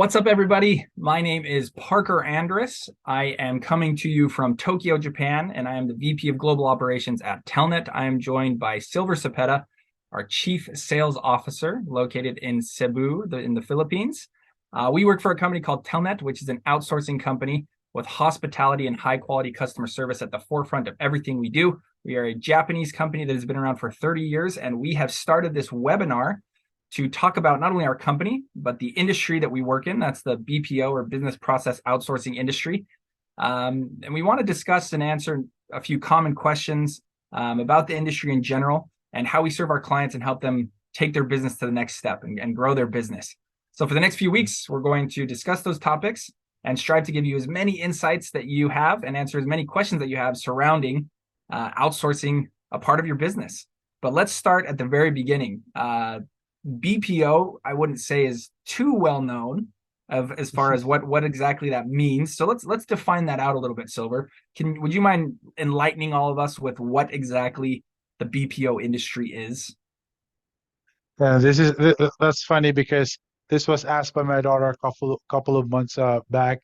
What's up, everybody? My name is Parker Andrus. I am coming to you from Tokyo, Japan, and I am the VP of Global Operations at TELENET. I am joined by Silver Cepeda, our Chief Sales Officer, located in Cebu, in the Philippines. We work for a company called TELENET, which is an outsourcing company with hospitality and high-quality customer service at the forefront of everything we do. We are a Japanese company that has been around for 30 years, and we have started this webinar to talk about not only our company, but the industry that we work in. That's the BPO, or business process outsourcing industry. And we want to discuss and answer a few common questions about the industry in general and how we serve our clients and help them take their business to the next step and grow their business. So for the next few weeks, we're going to discuss those topics and strive to give you as many insights that you have and answer as many questions that you have surrounding outsourcing a part of your business. But let's start at the very beginning. BPO, I wouldn't say is too well known as far as what exactly that means. So let's define that out a little bit, Silver. Would you mind enlightening all of us with what exactly the BPO industry is? Yeah, that's funny because this was asked by my daughter a couple of months back.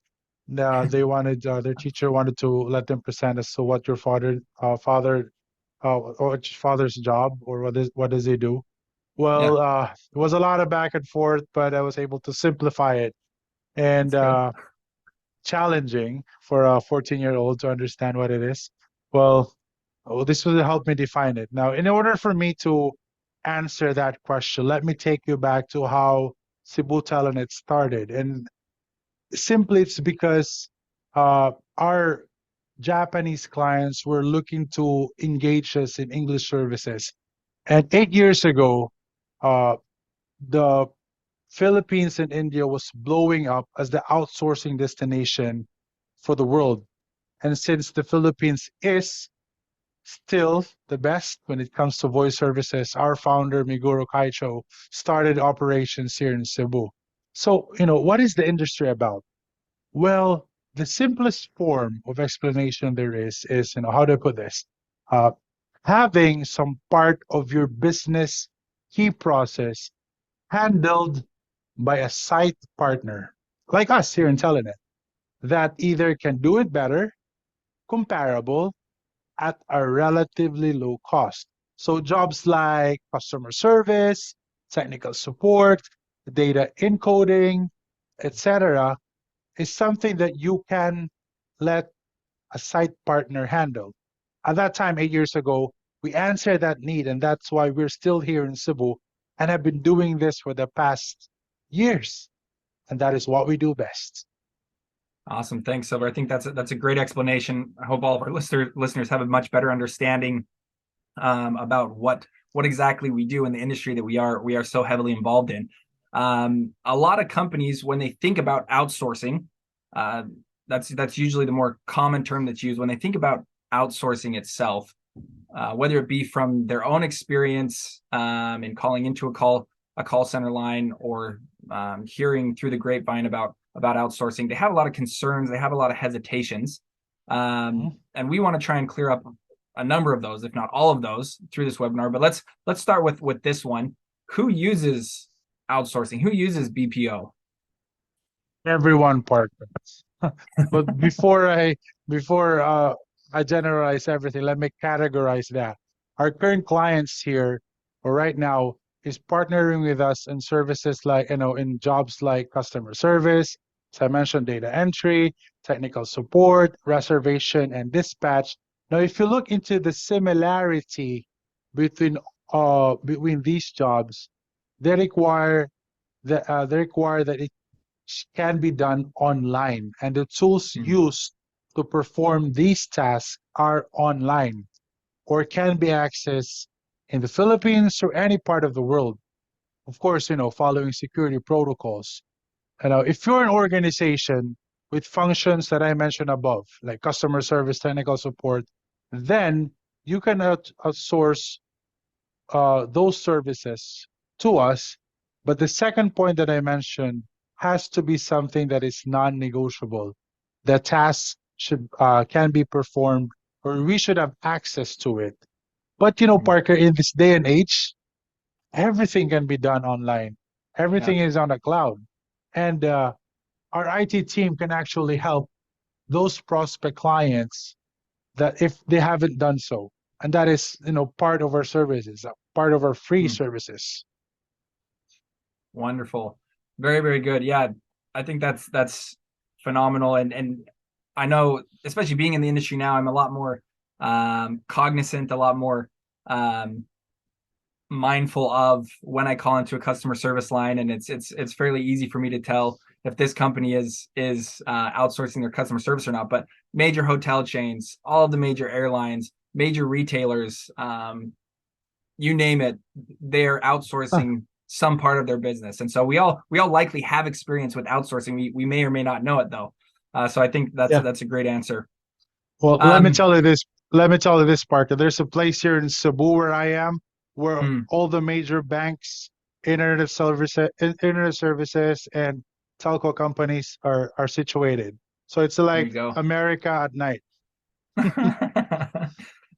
They wanted their teacher wanted to let them present as to what your or your father's job, or what does he do? Yeah, Well, it was a lot of back and forth, but I was able to simplify it, and that's good. challenging for a 14-year-old to understand what it is. Well, this will help me define it. Now, in order for me to answer that question, let me take you back to how Cebu Telenet started. And simply, it's because our Japanese clients were looking to engage us in English services. And 8 years ago, uh, the Philippines and India was blowing up as the outsourcing destination for the world. And since the Philippines is still the best when it comes to voice services, our founder, Miguro Kaicho, started operations here in Cebu. So, what is the industry about? Well, the simplest form of explanation there is, how do I put this? Uh, Having some part of your business key process handled by a site partner like us here in Telenet that either can do it better, comparable, at a relatively low cost. So jobs like customer service, technical support, data encoding, etc., is something that you can let a site partner handle. At that time, 8 years ago, we answered that need, and that's why we're still here in Cebu and have been doing this for the past years. And that is what we do best. Awesome. Thanks, Silver. I think that's a great explanation. I hope all of our listeners have a much better understanding about what exactly we do in the industry that we are so heavily involved in. A lot of companies, when they think about outsourcing, uh, that's usually the more common term that's used when they think about outsourcing itself, whether it be from their own experience in calling into a call center line, or hearing through the grapevine about outsourcing. They have a lot of concerns. They have a lot of hesitations, Mhm. and we want to try and clear up a number of those, if not all of those, through this webinar. But let's start with this one. Who uses outsourcing? Who uses BPO? Everyone partners. But before I generalize everything, let me categorize that. Our current clients here, or right now, is partnering with us in services like, in jobs like customer service, as I mentioned, data entry, technical support, reservation, and dispatch. Now, if you look into the similarity between between these jobs, they require that it can be done online, and the tools Mhm. used to perform these tasks are online or can be accessed in the Philippines or any part of the world. Of course, following security protocols. If you're an organization with functions that I mentioned above, like customer service, technical support, then you can outsource those services to us. But the second point that I mentioned has to be something that is non-negotiable. The task should can be performed, or we should have access to it. But Parker, in this day and age, everything can be done online. Yeah. Everything is on the cloud. And our IT team can actually help those prospect clients that if they haven't done so. And that is, part of our services, part of our free Hmm. services. Wonderful. Very, very good. Yeah, I think that's phenomenal. And I know, especially being in the industry now, I'm a lot more cognizant, a lot more um, mindful of when I call into a customer service line, and it's fairly easy for me to tell if this company is outsourcing their customer service or not. But major hotel chains, all of the major airlines, major retailers, you name it, they're Huh. outsourcing some part of their business. And so we all likely have experience with outsourcing. We may or may not know it though. So I think Yeah. that's a great answer. Well, let me Um, tell you this. Let me tell you this, Parker. There's a place here in Cebu where I am, where hmm, all the major banks, internet services, and telco companies are situated. So it's there like you go. America at night.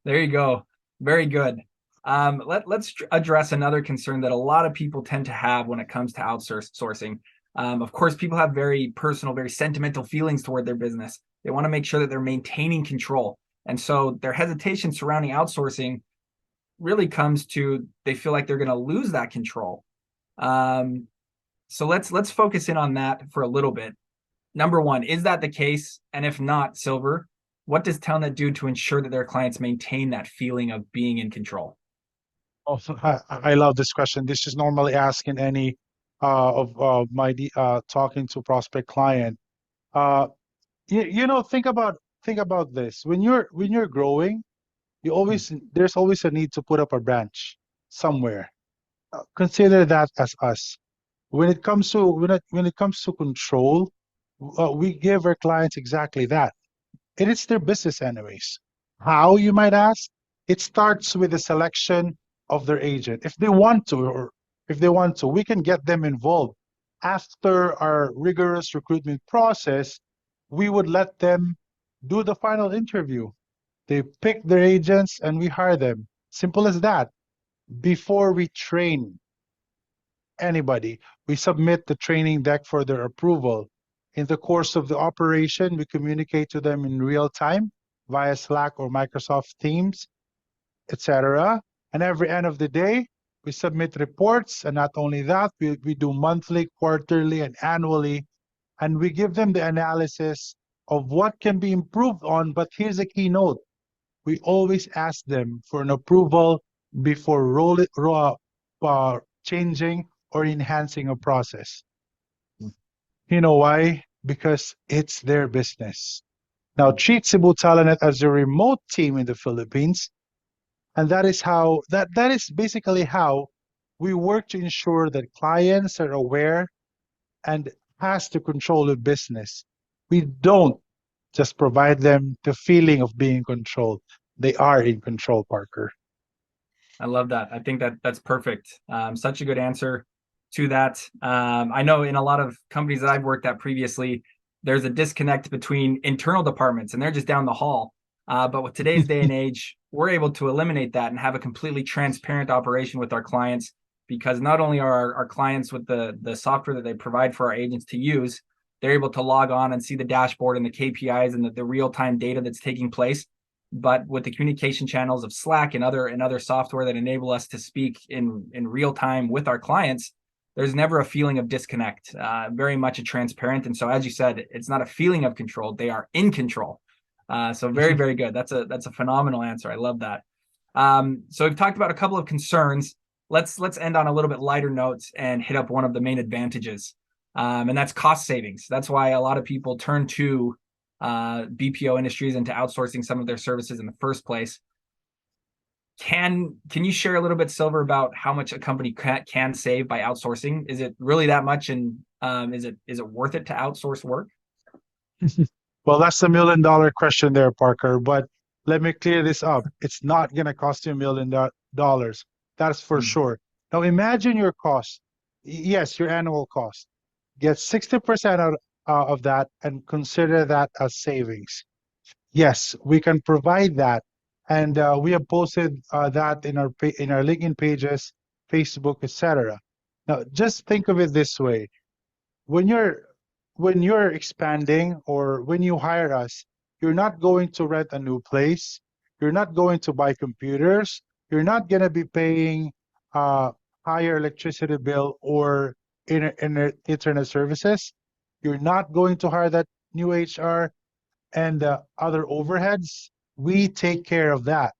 There you go. Very good. Let's address another concern that a lot of people tend to have when it comes to outsourcing. Of course, people have very personal, very sentimental feelings toward their business. They want to make sure that they're maintaining control. And so their hesitation surrounding outsourcing really comes to they feel like they're going to lose that control. Um, so let's focus in on that for a little bit. Number one, is that the case? And if not, Silver, what does Telnet do to ensure that their clients maintain that feeling of being in control? Oh, I love this question. This is normally asked in any of my talking to prospect client. Uh, think about this. When you're growing, there's always a need to put up a branch somewhere. Consider that as us. When it comes to control, we give our clients exactly that. It is their business anyways. How, you might ask? It starts with the selection of their agent. If they want to, we can get them involved. After our rigorous recruitment process, we would let them do the final interview. They pick their agents and we hire them. Simple as that. Before we train anybody, we submit the training deck for their approval. In the course of the operation, we communicate to them in real time via Slack or Microsoft Teams, etc. And every end of the day, we submit reports. And not only that, we do monthly, quarterly, and annually. And we give them the analysis of what can be improved on. But here's a key note: we always ask them for an approval before changing or enhancing a process. You know why? Because it's their business. Now treat Cebu Telenet as a remote team in the Philippines, and that is basically how we work to ensure that clients are aware and has to control the business. We don't just provide them the feeling of being controlled. They are in control, Parker. I love that. I think that's perfect. Such a good answer to that. I know in a lot of companies that I've worked at previously, there's a disconnect between internal departments and they're just down the hall. But with today's day and age, we're able to eliminate that and have a completely transparent operation with our clients because not only are our clients with the software that they provide for our agents to use, they're able to log on and see the dashboard and the KPIs and the real-time data that's taking place, but with the communication channels of Slack and other software that enable us to speak in real time with our clients, there's never a feeling of disconnect. Very much a transparent, and so as you said, it's not a feeling of control; they are in control. So very very good. That's a phenomenal answer. I love that. So we've talked about a couple of concerns. Let's end on a little bit lighter notes and hit up one of the main advantages, and that's cost savings. That's why a lot of people turn to BPO industries into outsourcing some of their services in the first place. Can you share a little bit, Silver, about how much a company can save by outsourcing? Is it really that much, and is it worth it to outsource work? Well, that's the million-dollar question there, Parker. But let me clear this up. It's not going to cost you $1 million. That's for Hmm. sure. Now, imagine your cost. Yes, your annual cost. Get 60% of that and consider that as savings. Yes, we can provide that. And we have posted that in our LinkedIn pages, Facebook, etc. Now, just think of it this way. When you're when you're expanding or when you hire us, you're not going to rent a new place. You're not going to buy computers. You're not going to be paying uh, higher electricity bill or internet services. You're not going to hire that new HR and other overheads. We take care of that.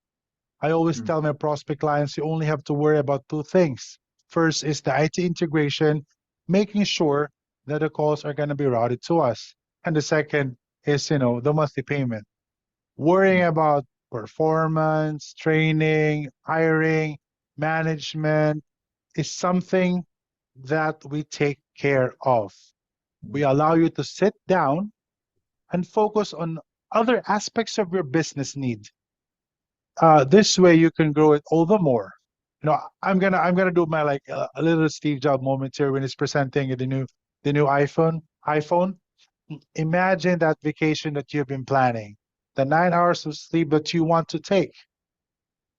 I always Mm, tell my prospect clients you only have to worry about two things. First is the IT integration, making sure that the calls are going to be routed to us. And the second is, the monthly payment. Worrying mm, about performance, training, hiring, management is something that we take care of. We mm, allow you to sit down and focus on other aspects of your business need. This way you can grow it all the more. I'm gonna do my like a little Steve Jobs moment here when he's presenting the new iPhone. Imagine that vacation that you've been planning, the 9 hours of sleep that you want to take,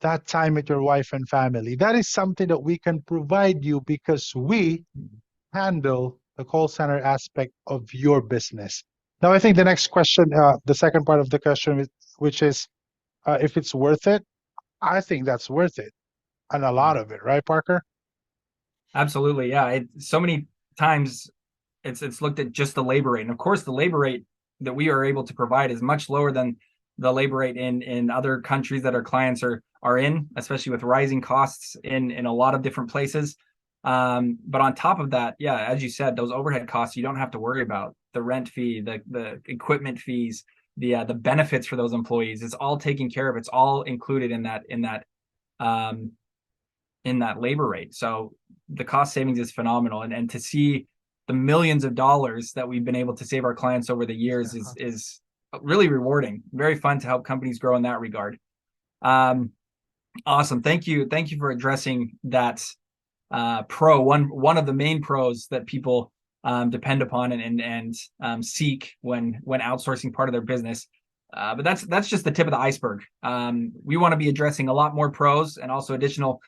that time with your wife and family. That is something that we can provide you because we mm. handle the call center aspect of your business. Now, I think the next question, the second part of the question, which is if it's worth it. I think that's worth it. And a lot of it, right, Parker? Absolutely, yeah. So many times it's looked at just the labor rate, and of course, the labor rate that we are able to provide is much lower than the labor rate in other countries that our clients are in, especially with rising costs in a lot of different places. But on top of that, yeah, as you said, those overhead costs you don't have to worry about the rent fee, the equipment fees, the benefits for those employees. It's all taken care of. It's all included um, in that labor rate. So the cost savings is phenomenal. And to see the millions of dollars that we've been able to save our clients over the years is really rewarding. Very fun to help companies grow in that regard. Um, awesome. Thank you for addressing that one of the main pros that people depend upon and seek when outsourcing part of their business. But that's just the tip of the iceberg. We want to be addressing a lot more pros and also additional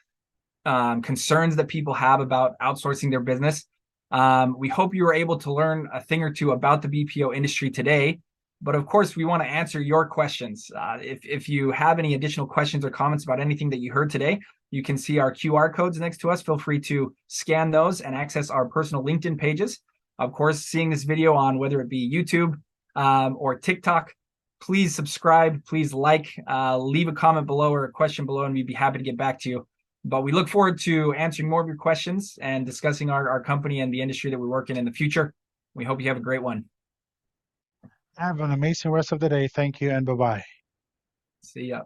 concerns that people have about outsourcing their business. We hope you were able to learn a thing or two about the BPO industry today. But of course, we want to answer your questions. If you have any additional questions or comments about anything that you heard today, you can see our QR codes next to us. Feel free to scan those and access our personal LinkedIn pages. Of course, seeing this video on whether it be YouTube or TikTok, please subscribe, please like, leave a comment below or a question below, and we'd be happy to get back to you. But we look forward to answering more of your questions and discussing our company and the industry that we work in the future. We hope you have a great one. Have an amazing rest of the day. Thank you and bye-bye. See ya.